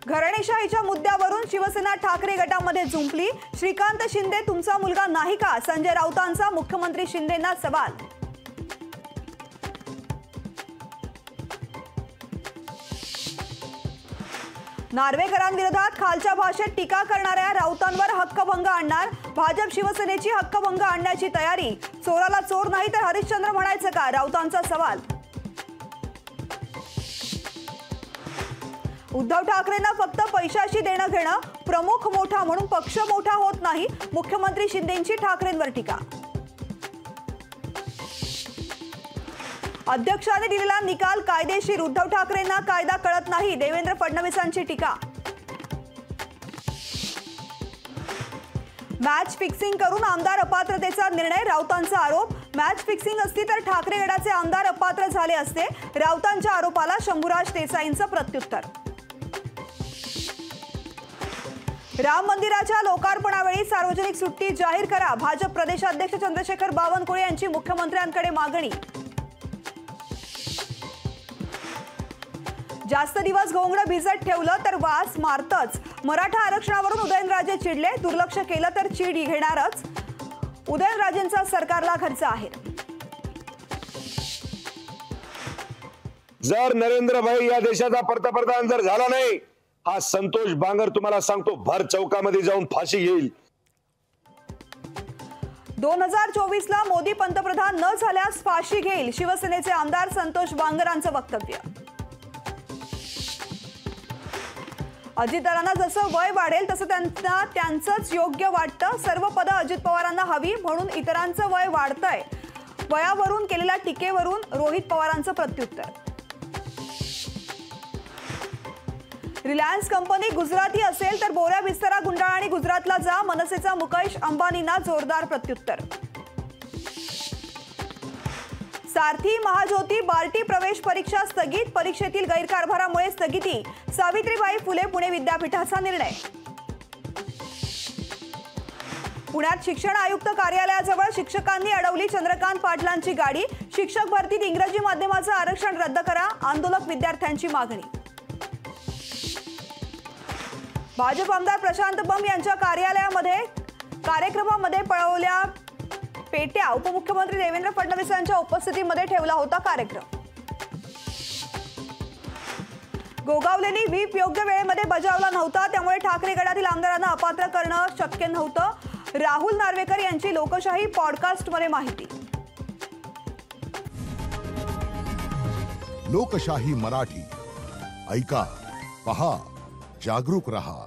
घराणेशाहीच्या मुद्द्यावरून शिवसेना ठाकरे गटामध्ये जुंपली। श्रीकांत शिंदे तुमचा मुलगा नाही का? संजय राऊतांचा मुख्यमंत्री शिंदेंना सवाल। नार्वेकरांविरोधात खालच्या भाषेत टीका करणाऱ्या राऊतांवर हक्कभंग आणणार। भाजप शिवसेनेची हक्कभंग आणण्याची तयारी। चोराला चोर नाही तर हरिश्चंद्र म्हणायचं का? राऊतांचा सवाल। उद्धव ठाकरेंना फक्त पैशाशी देणं घेणं, प्रमुख मोठा म्हणून पक्ष मोठा होत नाही। मुख्यमंत्री शिंदेंची ठाकरेंवर टीका। अध्यक्षांनी दिलेला निकाल कायदेशीर, उद्धव ठाकरेंना कायदा कळत नाही। देवेंद्र फडणवीसांची टीका। मॅच फिक्सिंग करून आमदार अपात्रतेचा निर्णय, राऊतांचा आरोप। मॅच फिक्सिंग असती तर ठाकरे गटाचे आमदार अपात्र झाले असते। राऊतांच्या आरोपाला शंभूराज देसाईंचं प्रत्युत्तर। राम मंदिराच्या लोकार्पणावेळी सार्वजनिक सुट्टी जाहीर करा। भाजप प्रदेशाध्यक्ष चंद्रशेखर बावनकुळे यांची मुख्यमंत्र्यांकडे मागणी। जास्त दिवस घोंगडं भिजत ठेवलं तर वास मारतच। मराठा आरक्षणावरून उदयनराजे चिडले, दुर्लक्ष केलं तर चीड घेणारच। उदयनराजेंचा सरकारला खर्च आहे। जर नरेंद्रभाई या देशाचा पंतप्रधान जर झाला नाही, हा संतोष बांगर तुम्हाला सांगतो भर चौकामध्ये जाऊन फाशी घेईल। 2024 ला मोदी पंतप्रधान न झाल्यास फाशी घेईल, शिवसेनेचे आमदार संतोष बांगरांचं वक्तव्य। अजितदारांना जसं वय वाढेल तसं त्यांना त्यांचंच योग्य वाटतं। सर्व पदं अजित पवारांना हवी म्हणून इतरांचं वय वाढतंय। वयावरून केलेल्या टीकेवरून रोहित पवारांचं प्रत्युत्तर। रिलायन्स कंपनी गुजराती असेल तर बोऱ्या बिस्तरा गुंडाळा आणि गुजरातला जा, मनसेचा मुकेश अंबानींना जोरदार प्रत्युत्तर। सारथी महाज्योती बार्टी प्रवेश परीक्षा स्थगित, परीक्षेतील गैरकारभारामुळे स्थगिती। सावित्रीबाई फुले पुणे विद्यापीठाचा निर्णय। पुण्यात शिक्षण आयुक्त कार्यालयाजवळ शिक्षकांनी अडवली चंद्रकांत पाटलांची गाडी। शिक्षक भरतीत इंग्रजी माध्यमाचं आरक्षण रद्द करा, आंदोलक विद्यार्थ्यांची मागणी। भाजप आमदार प्रशांत बंब यांच्या कार्यक्रमामध्ये पळवल्या पेट्या। उपमुख्यमंत्री देवेंद्र फडणवीसांच्या उपस्थितीमध्ये ठेवला होता कार्यक्रम। गोगावलेनी व्हीप योग्य वेळेमध्ये बजावला नव्हता, त्यामुळे ठाकरे गटातील आमदारांना अपात्र करणं शक्य नव्हतं। राहुल नार्वेकर यांची लोकशाही पॉडकास्टमध्ये माहिती। लोकशाही मराठी ऐका, पहा, जागरूक रहा।